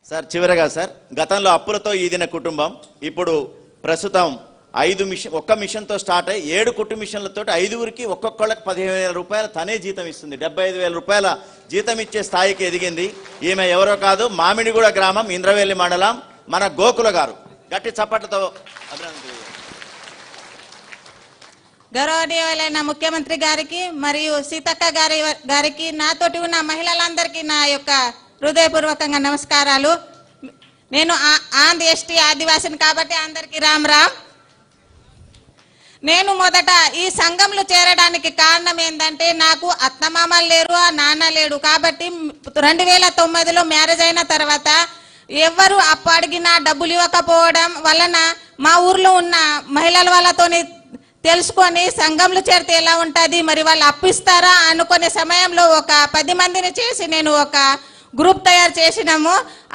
Sir చివరగా sir గతంలో అప్పులతో ఈదిన కుటుంబం ఇప్పుడు ప్రస్తుతం 5 మిషన్ ఒక్క మిషన్తో స్టార్ట్ అయ్యి 7 కుట్టు మిషన్లతో 5గురికి ఒక్కొక్కళ్ళకి 15,000 రూపాయల తనే జీతం ఇస్తుంది. 75,000 రూపాయల జీతం ఇచ్చే స్థాయికి ఎదిగింది. ఈమె ఎవరో కాదు, మామిడిగూడ గ్రామం, ఇంద్రవెల్లి మండలం, మన గోకుల గారు. గట్టి చప్పట్లతో అభినందనలు. గౌరవనీయులైన ముఖ్యమంత్రి గారికి మరియు సీతక్క గారికి నాతోటి ఉన్న మహిళలందరికీ నా యొక్క హృదయపూర్వకంగా నమస్కారాలు. నేను ఆంధ్ర ఎస్టీ ఆదివాసిని కాబట్టి అందరికీ రామ్ రామ్. నేను మొదట ఈ సంఘంలో చేరడానికి కారణం ఏంటంటే నాకు అత్తమామలు లేరు, నాన్న లేడు. కాబట్టి 2009లో మ్యారేజ్ అయిన తర్వాత ఎవరు అప్పు అడిగినా డబ్బులు ఇవ్వకపోవడం వలన మా ఊర్లో ఉన్న మహిళల వాళ్ళతోని తెలుసుకొని సంఘంలో చేరితే ఎలా ఉంటుంది, మరి వాళ్ళు అప్పిస్తారా అనుకునే సమయంలో ఒక 10 మందిని చేసి నేను ఒక గ్రూప్ తయారు చేసినాము.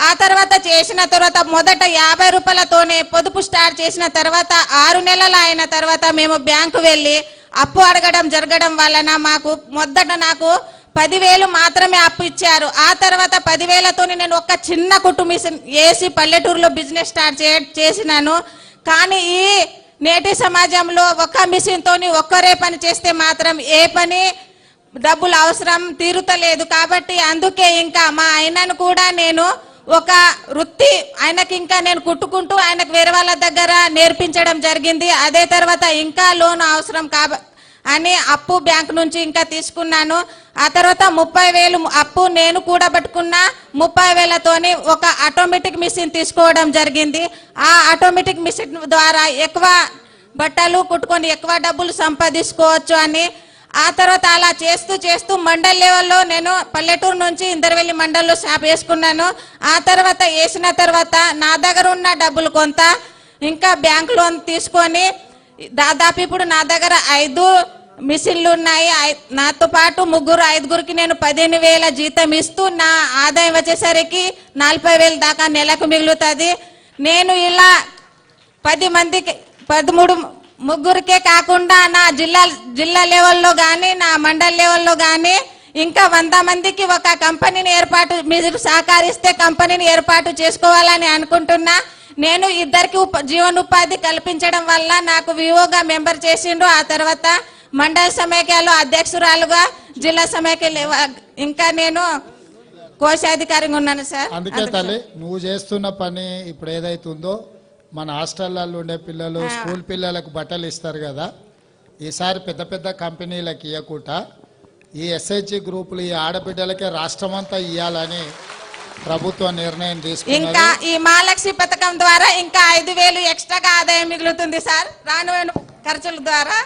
ఆ తర్వాత మొదట 50 రూపాయలతోనే పొదుపు స్టార్ట్ చేసిన తర్వాత 6 నెలలు అయిన తర్వాత మేము బ్యాంకు వెళ్ళి అప్పు అడగడం జరగడం వలన మొదట నాకు 10,000 మాత్రమే అప్పు ఇచ్చారు. ఆ తర్వాత 10,000తోని నేను ఒక చిన్న కుట్టు మిషన్ వేసి పల్లెటూరులో బిజినెస్ స్టార్ట్ చేసినాను. కానీ ఈ నేటి సమాజంలో ఒక్క మిషన్ తోని ఒక్కరే పని చేస్తే మాత్రం ఏ పని డబ్బులు అవసరం తీరుతలేదు. కాబట్టి అందుకే ఇంకా మా ఆయనను కూడా నేను ఒక వృత్తి ఆయనకి ఇంకా నేను కుట్టుకుంటూ ఆయనకు వేరే వాళ్ళ దగ్గర నేర్పించడం జరిగింది. అదే తర్వాత ఇంకా లోన్ అవసరం అని అప్పు బ్యాంక్ నుంచి ఇంకా తీసుకున్నాను. ఆ తర్వాత 30,000 అప్పు నేను కూడా పట్టుకున్న 30,000తోని ఒక ఆటోమేటిక్ మిషన్ తీసుకోవడం జరిగింది. ఆ ఆటోమేటిక్ మిషన్ ద్వారా ఎక్కువ బట్టలు కుట్టుకొని ఎక్కువ డబ్బులు సంపాదించుకోవచ్చు అని. ఆ తర్వాత అలా చేస్తూ మండల్ లెవెల్లో నేను పల్లెటూరు నుంచి ఇందరవెల్లి మండల్లో షాప్ వేసుకున్నాను. ఆ తర్వాత వేసిన తర్వాత నా దగ్గర ఉన్న డబ్బులు కొంత ఇంకా బ్యాంక్ లోన్ తీసుకొని దాదాపు ఇప్పుడు నా దగ్గర 5 మిషన్లు ఉన్నాయి. నాతో పాటు 5గురికి నేను 15,000 జీతం ఇస్తూ నా ఆదాయం వచ్చేసరికి 40,000 దాకా నెలకు మిగులుతుంది. నేను ఇలా 10 మందికి 13 కాకుండా నా జిల్లా లెవెల్లో కానీ నా మండల్ లెవెల్లో కానీ ఇంకా 100 మందికి ఒక కంపెనీని మీరు సహకరిస్తే కంపెనీని ఏర్పాటు చేసుకోవాలని అనుకుంటున్నా. నేను ఇద్దరికి జీవనోపాధి కల్పించడం వల్ల నాకు వివోగా మెంబర్ చేసిండు. ఆ తర్వాత మండల సమైక్యాలో అధ్యక్షురాలుగా, జిల్లా సమైక్య ఇంకా నేను కోశాధికారిగా ఉన్నాను సార్. అందుకే తల్లి నువ్వు చేస్తున్న పని ఇప్పుడు ఏదైతుందో మన హాస్టల్లో ఉండే పిల్లలు స్కూల్ పిల్లలకు బట్టలు ఇస్తారు కదా, ఈసారి పెద్ద కంపెనీలకు ఇవ్వకుండా ఈ ఎస్హెచ్జి గ్రూపులు ఈ ఆడబిడ్డలకే రాష్ట్రం అంతా ఇవ్వాలని ప్రభుత్వం నిర్ణయం తీసుకుంది. ఇంకా ఈ మహాలక్ష్మి పథకం ద్వారా ఇంకా 5,000 ఎక్స్ట్రాగా ఆదాయం మిగులుతుంది సార్. రాను ఖర్చుల ద్వారా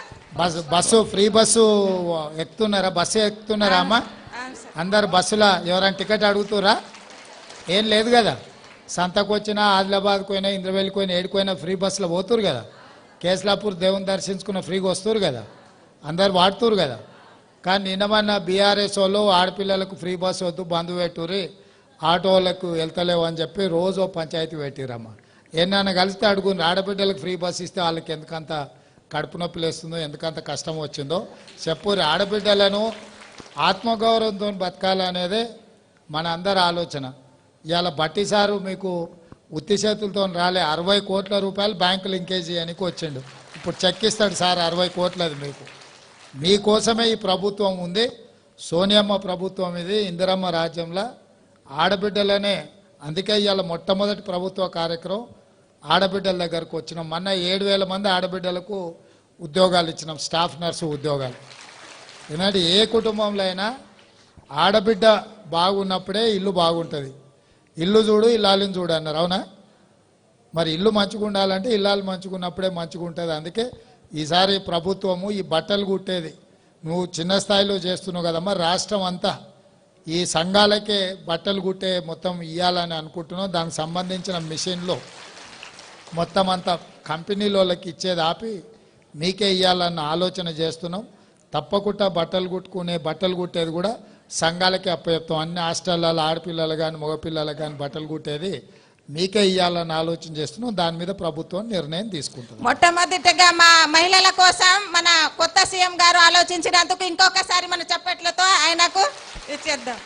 బస్సు ఫ్రీ బస్సు ఎక్కుతున్నారా? బస్సు ఎక్కుతున్నారా అమ్మా? అందరు బస్సులో ఎవరైనా టికెట్ అడుగుతురా? ఏం లేదు కదా. సంతకు వచ్చినా, ఆదిలాబాద్కు పోయినా, ఇంద్రవెల్లికి పోయినా, ఏడుకోయినా ఫ్రీ బస్సులో పోతురు కదా. కేస్లాపూర్ దేవుని దర్శించుకున్న ఫ్రీగా వస్తురు కదా, అందరు వాడుతురు కదా. కానీ నిన్నమన్న బీఆర్ఎస్ వాళ్ళు ఆడపిల్లలకు ఫ్రీ బస్సు వద్దు, బంధు పెట్టుర్రి, ఆటో వాళ్ళకు వెళ్తలేవు అని చెప్పి రోజు పంచాయతీ పెట్టిరమ్మ. ఏమన్నా కలిస్తే అడుగుని, ఆడబిడ్డలకు ఫ్రీ బస్సు ఇస్తే వాళ్ళకి ఎందుకంత కడుపు నొప్పి లేస్తుందో, ఎందుకంత కష్టం వచ్చిందో చెప్పుర్రి. ఆడబిడ్డలను ఆత్మగౌరవంతో బతకాలనేదే మన అందరి ఆలోచన. ఇవాళ బట్టి సారు మీకు ఉత్తి చేతులతో రాలే, 60 కోట్ల రూపాయలు బ్యాంకు లింకేజ్ చేయడానికి వచ్చిండు. ఇప్పుడు చెక్ ఇస్తాడు సార్ 60 కోట్లది మీకు. మీకోసమే ఈ ప్రభుత్వం ఉంది. సోనియమ్మ ప్రభుత్వం ఇది, ఇందిరమ్మ రాజ్యంలో ఆడబిడ్డలనే. అందుకే ఇవాళ మొట్టమొదటి ప్రభుత్వ కార్యక్రమం ఆడబిడ్డల దగ్గరకు వచ్చినాం. మొన్న 7,000 మంది ఆడబిడ్డలకు ఉద్యోగాలు ఇచ్చినాం, స్టాఫ్ నర్సు ఉద్యోగాలు. ఎందుకంటే ఏ కుటుంబంలో అయినా ఆడబిడ్డ బాగున్నప్పుడే ఇల్లు బాగుంటుంది. ఇల్లు చూడు ఇల్లాలని చూడు అన్నారు, అవునా? మరి ఇల్లు మంచిగా ఉండాలంటే ఇల్లాలు మంచుకున్నప్పుడే మంచిగా ఉంటుంది. అందుకే ఈసారి ప్రభుత్వము ఈ బట్టలు కుట్టేది నువ్వు చిన్న స్థాయిలో చేస్తున్నావు కదమ్మా, రాష్ట్రం అంతా ఈ సంఘాలకే బట్టలు కుట్టే మొత్తం ఇవ్వాలని అనుకుంటున్నావు. దానికి సంబంధించిన మిషన్లో మొత్తం అంతా కంపెనీలోకి ఇచ్చేది ఆపి మీకే ఇవ్వాలన్న ఆలోచన చేస్తున్నాం. తప్పకుండా బట్టలు కుట్టేది కూడా సంఘాలకే అప్పచెప్తాం. అన్ని హాస్టల్లో ఆడపిల్లలు కానీ మగపిల్లలు కానీ బట్టలు కుట్టేది మీకే ఇవ్వాలని ఆలోచన చేస్తున్నాం. దాని మీద ప్రభుత్వం నిర్ణయం తీసుకుంటుంది. మొట్టమొదటిగా మా మహిళల కోసం మన కొత్త సీఎం గారు ఆలోచించినందుకు ఇంకొకసారి మన చప్పట్లతో ఆయనకు ఇచ్చేద్దాం.